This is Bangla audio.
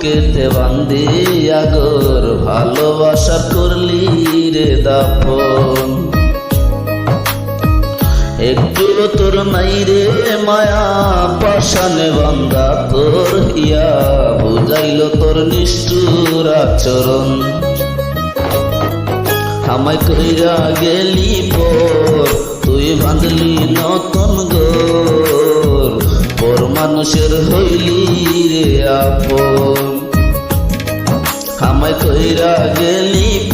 বুকেতে বান্ধি আগর ভালোবাসা করলি রে দাপন একটু তোর নাই রে মায়া পাশানে বান্ধা তোর হিয়া বুঝাইল তোর নিষ্ঠুর আচরণ আমায় কইরা গেলি পর তুই বাঁধলি নতুন গোর পর মানুষের হইলি রে আপন আমায় কইরা গেলি